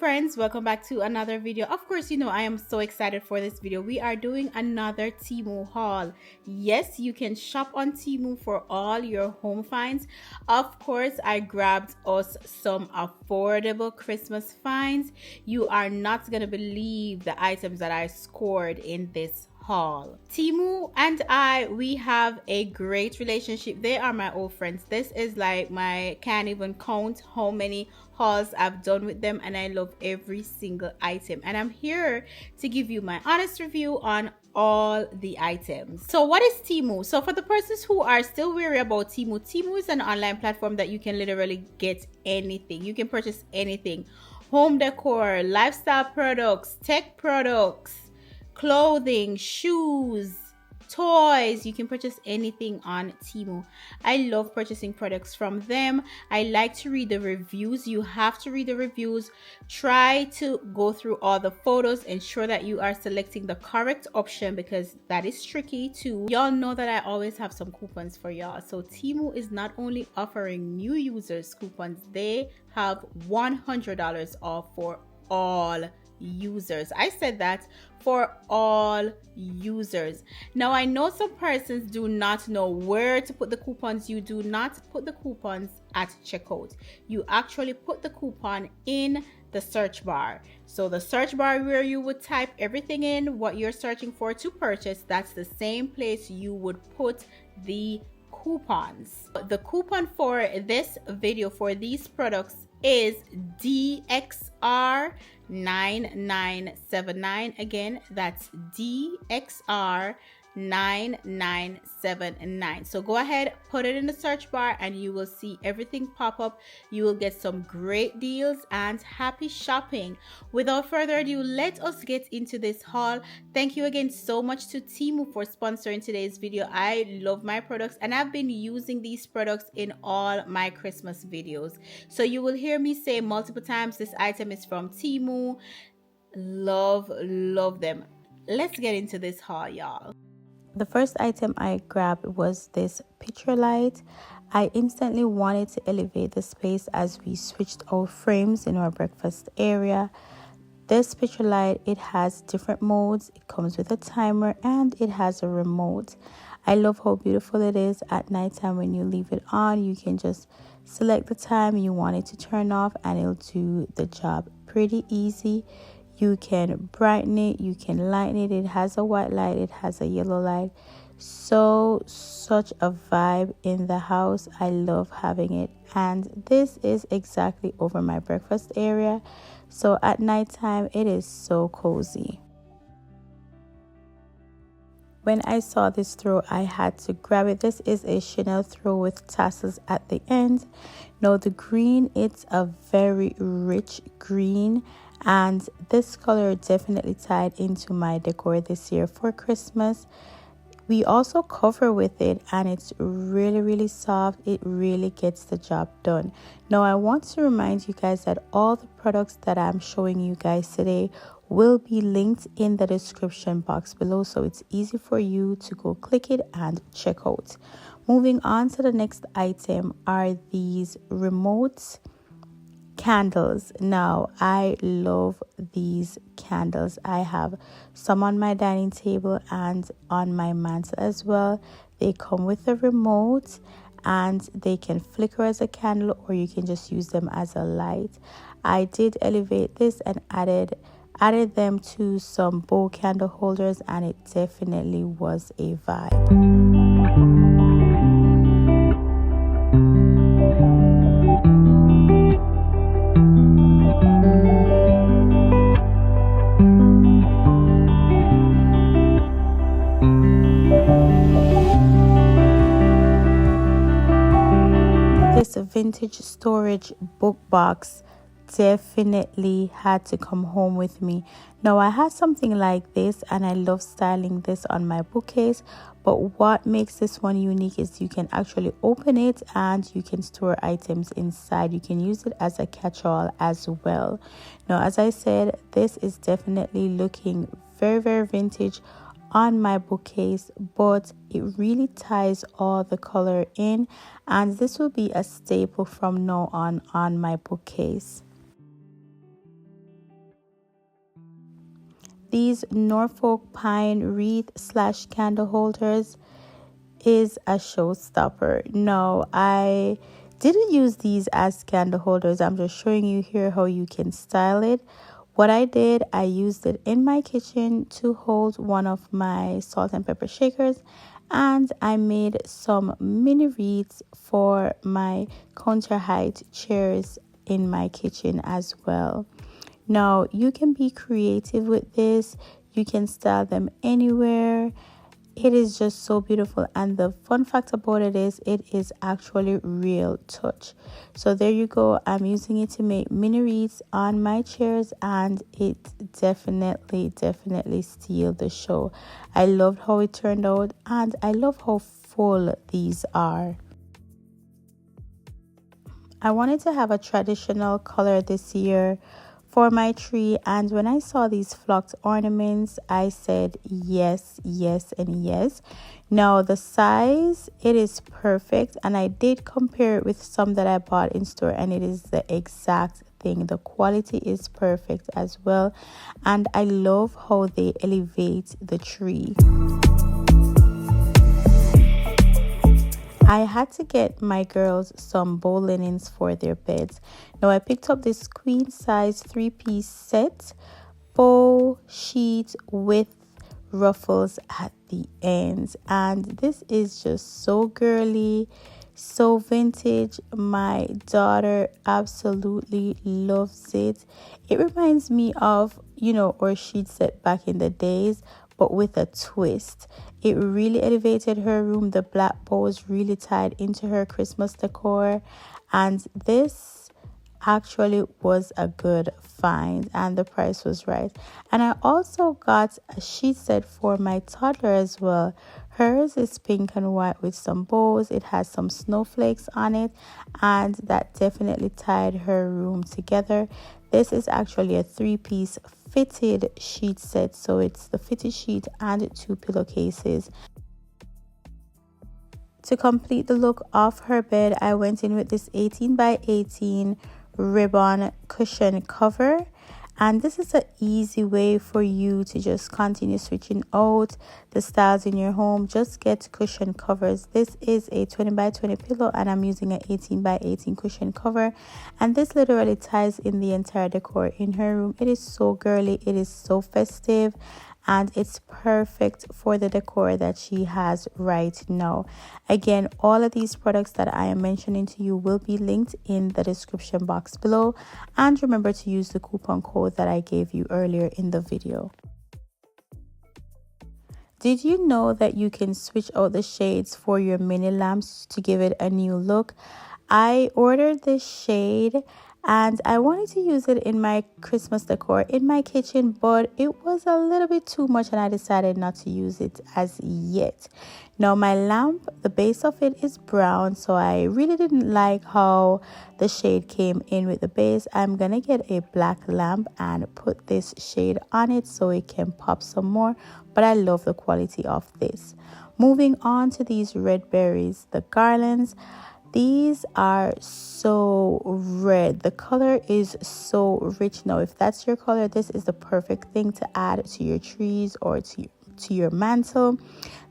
friends, welcome back to another video. Of course, you know I am so excited for this video. We are doing another TEMU haul. Yes, you can shop on TEMU for all your home finds. Of course, I grabbed us some affordable Christmas finds. You are not gonna believe the items that I scored in this haul. TEMU and we have a great relationship. They are my old friends. This is like my can't even count how many hauls I've done with them, and I love every single item, and I'm here to give you my honest review on all the items. So what is TEMU? So for the persons who are still wary about TEMU is an online platform that you can literally get anything. You can purchase anything: home decor, lifestyle products, tech products, clothing, shoes, toys. You can purchase anything on TEMU. I love purchasing products from them. I like to read the reviews. You have to read the reviews. Try to go through all the photos. Ensure that you are selecting the correct option, because that is tricky too. Y'all know that I always have some coupons for y'all. So TEMU is not only offering new users coupons, they have $100 off for all users. I said that, for all users. Now I know some persons do not know where to put the coupons. You do not put the coupons at checkout. You actually put the coupon in the search bar. So the search bar where you would type everything in what you're searching for to purchase, that's the same place you would put the coupons. The coupon for this video for these products is DXR 9979. Again, that's DXR 9979. So go ahead, put it in the search bar, and you will see everything pop up. You will get some great deals, and happy shopping. Without further ado, let us get into this haul. Thank you again so much to TEMU for sponsoring today's video. I love my products, and I've been using these products in all my Christmas videos. So you will hear me say multiple times, this item is from TEMU. Love them. Let's get into this haul, y'all. The first item I grabbed was this picture light. I instantly wanted to elevate the space as we switched our frames in our breakfast area. This picture light, it has different modes. It comes with a timer and it has a remote. I love how beautiful it is at nighttime. When you leave it on, you can just select the time you want it to turn off and it'll do the job pretty easy. You can brighten it, you can lighten it. It has a white light, it has a yellow light. Such a vibe in the house. I love having it. And this is exactly over my breakfast area. So at nighttime, it is so cozy. When I saw this throw, I had to grab it. This is a Chenille throw with tassels at the end. Now the green, it's a very rich green, and this color definitely tied into my decor this year for Christmas. We also cover with it, and it's really soft. It really gets the job done. Now I want to remind you guys that all the products that I'm showing you guys today will be linked in the description box below, so it's easy for you to go click it and check out. Moving on to the next item are these remote candles. Now I love these candles. I have some on my dining table and on my mantle as well. They come with a remote and they can flicker as a candle, or you can just use them as a light. I did elevate this and added them to some bowl candle holders, and it definitely was a vibe. This vintage storage book box definitely had to come home with me. Now I had something like this, and I love styling this on my bookcase, but what makes this one unique is you can actually open it and you can store items inside. You can use it as a catch-all as well. Now, as I said, this is definitely looking very vintage on my bookcase, but it really ties all the color in, and this will be a staple from now on my bookcase. these Norfolk pine wreath slash candle holders is a showstopper. No, I didn't use these as candle holders. I'm just showing you here how you can style it. What I did, I used it in my kitchen to hold one of my salt and pepper shakers, and I made some mini wreaths for my counter height chairs in my kitchen as well. Now, you can be creative with this. You can style them anywhere. It is just so beautiful, and the fun fact about it is actually real touch. So there you go. I'm using it to make mini wreaths on my chairs, and it definitely steal the show. I loved how it turned out, and I love how full these are. I wanted to have a traditional color this year for my tree, and when I saw these flocked ornaments, I said yes, yes, and yes. Now the size, it is perfect, and I did compare it with some that I bought in store, and it is the exact thing. The quality is perfect as well, and I love how they elevate the tree. I had to get my girls some bow linens for their beds. Now I picked up this queen size 3-piece set, bow sheet with ruffles at the ends, and this is just so girly, so vintage. My daughter absolutely loves it. It reminds me of, our sheet set back in the days, but with a twist. It really elevated her room. The black bows really tied into her Christmas decor, and this actually was a good find, and the price was right. And I also got a sheet set for my toddler as well. Hers is pink and white with some bows. It has some snowflakes on it, and that definitely tied her room together. This is actually a 3-piece fitted sheet set, so it's the fitted sheet and 2 pillowcases. To complete the look of her bed, I went in with this 18 by 18 ribbon cushion cover, and this is an easy way for you to just continue switching out the styles in your home. Just get cushion covers. This is a 20 by 20 pillow, and I'm using an 18 by 18 cushion cover, and this literally ties in the entire decor in her room. It is so girly, it is so festive, and it's perfect for the decor that she has right now. Again, all of these products that I am mentioning to you will be linked in the description box below, and remember to use the coupon code that I gave you earlier in the video. Did you know that you can switch out the shades for your mini lamps to give it a new look? I ordered this shade, and I wanted to use it in my Christmas decor in my kitchen, but it was a little bit too much, and I decided not to use it as yet. Now my lamp, the base of it is brown, so I really didn't like how the shade came in with the base. I'm gonna get a black lamp and put this shade on it so it can pop some more, but I love the quality of this. Moving on to these red berries, the garlands. These are so red. The color is so rich. Now, if that's your color, this is the perfect thing to add to your trees or to your mantle.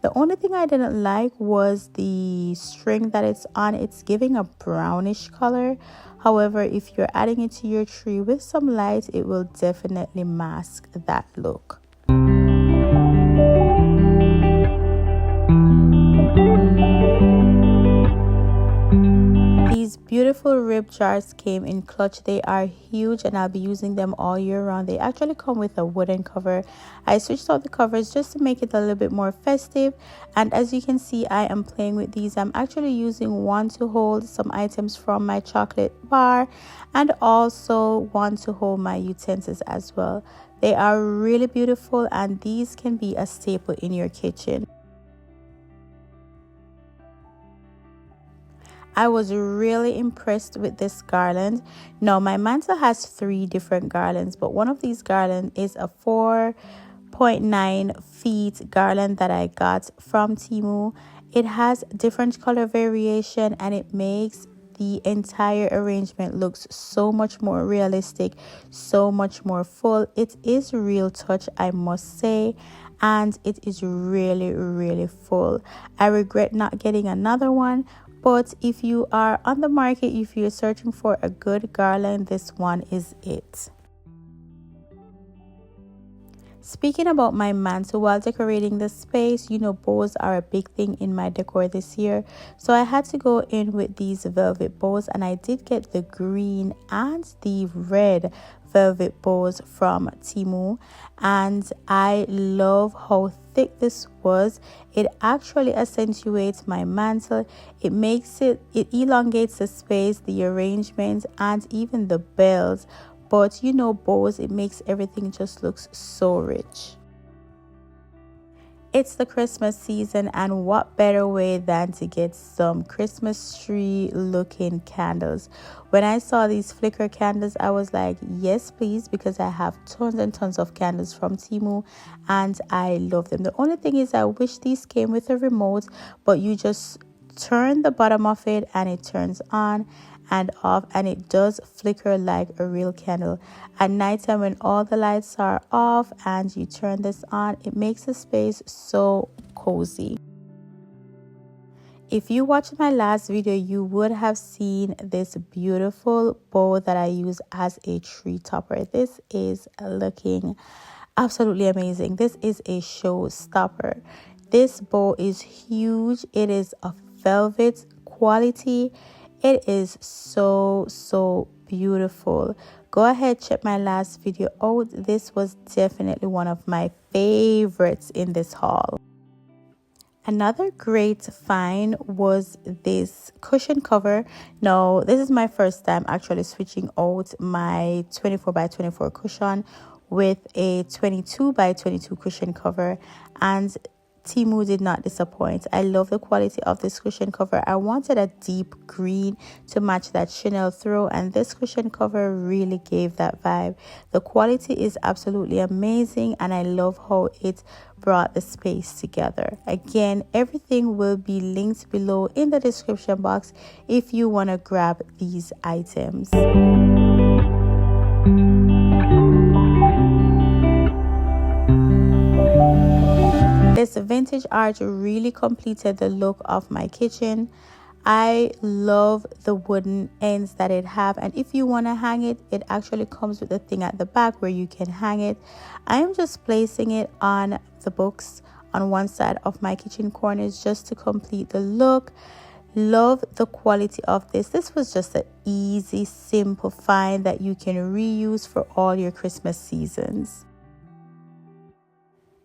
The only thing I didn't like was the string that it's on. It's giving a brownish color. However, if you're adding it to your tree with some light, it will definitely mask that look. These beautiful rib jars came in clutch. They are huge, and I'll be using them all year round. They actually come with a wooden cover. I switched out the covers just to make it a little bit more festive, and as you can see, I am playing with these. I'm actually using one to hold some items from my chocolate bar, and also one to hold my utensils as well. They are really beautiful, and these can be a staple in your kitchen. I was really impressed with this garland. Now, my mantle has 3 different garlands, but one of these garlands is a 4.9 feet garland that I got from TEMU. It has different color variation, and it makes the entire arrangement looks so much more realistic, so much more full. It is real touch, I must say, and it is really, really full. I regret not getting another one, but if you are on the market, if you're searching for a good garland, this one is it. Speaking about my mantle while decorating the space, you know, bows are a big thing in my decor this year. So I had to go in with these velvet bows, and I did get the green and the red velvet bows from TEMU, and I love how thick this was. It actually accentuates my mantle. It elongates the space, the arrangement, and even the bells. But you know, bows, it makes everything just looks so rich. It's the Christmas season, and what better way than to get some Christmas tree looking candles. When I saw these flicker candles, I was like, yes please, because I have tons and tons of candles from TEMU and I love them. The only thing is I wish these came with a remote, but you just turn the bottom of it and it turns on and off, and it does flicker like a real candle. At nighttime when all the lights are off and you turn this on, it makes the space so cozy. If you watched my last video, you would have seen this beautiful bow that I use as a tree topper. This is looking absolutely amazing. This is a showstopper. This bow is huge. It is of velvet quality. It is so beautiful. Go ahead, check my last video out. This was definitely one of my favorites in this haul. Another great find was this cushion cover. Now, this is my first time actually switching out my 24 by 24 cushion with a 22 by 22 cushion cover, and TEMU did not disappoint. I love the quality of this cushion cover. I wanted a deep green to match that Chenille throw, and this cushion cover really gave that vibe. The quality is absolutely amazing, and I love how it brought the space together. Again, everything will be linked below in the description box if you want to grab these items. This vintage art really completed the look of my kitchen. I love the wooden ends that it have, and if you want to hang it, it actually comes with a thing at the back where you can hang it. I am just placing it on the books on one side of my kitchen corners just to complete the look. Love the quality of this. This was just an easy, simple find that you can reuse for all your Christmas seasons.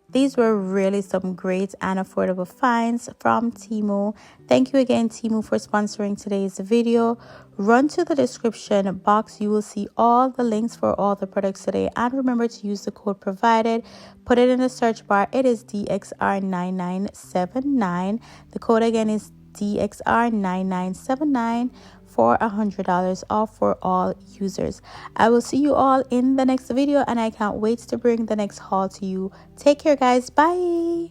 These were really some great and affordable finds from TEMU. Thank you again, TEMU, for sponsoring today's video. Run to the description box. You will see all the links for all the products today. And remember to use the code provided. Put it in the search bar. It is DXR9979. The code again is DXR9979 for $100 off for all users. I will see you all in the next video, and I can't wait to bring the next haul to you. Take care, guys. Bye.